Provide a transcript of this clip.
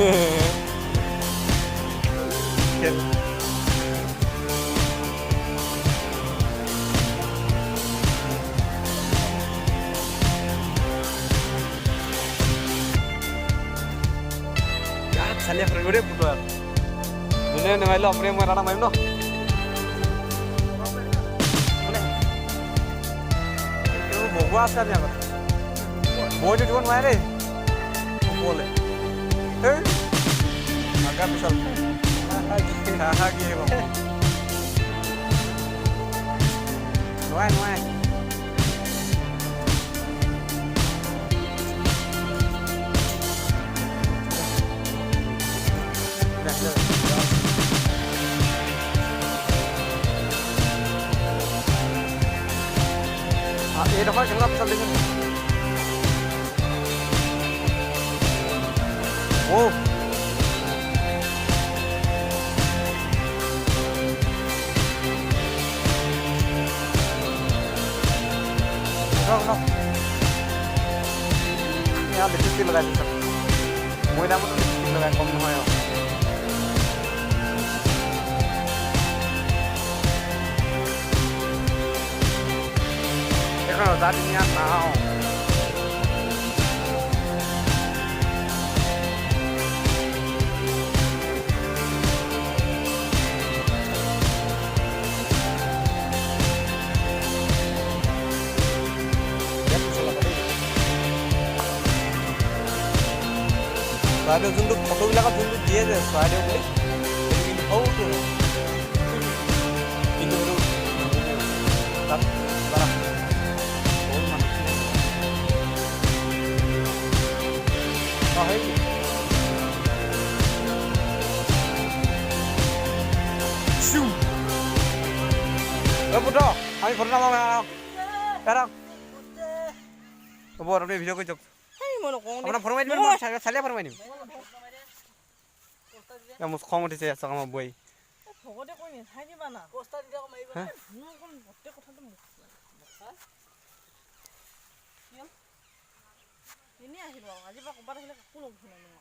Salih pergi deh putar. Dunia ni malu apa yang mau rana malu no? Itu bawa asal ni apa? Bawa je tuan mana? Boleh. Hei, agak besar. Hagi, bang. Nuai. Ini dapat kenapa besar dengan? Oh. No. Ini ada lipstick lagi besar. Mau dah betul lipstick lagi kom nama ya. Kalau tadi ni tahu. Ada junduk foto bilang junduk dia je, ada boleh. Ini oh tu. Ini dulu. Tak barang. Oh mana? Kau ini. Shoo. Betul. Kami pernah mau sekarang. Coba orang video kau Apna format ni mana? Saya format ni. Ya mus kau mesti saya sama boy. ভগতে কই নি খাই দিবা না Costa দিটা maiba না কোন বটে কথাটো মুখ এনে আহিব আজি বা কবাত আহিলে কাকো লগ ধৰে না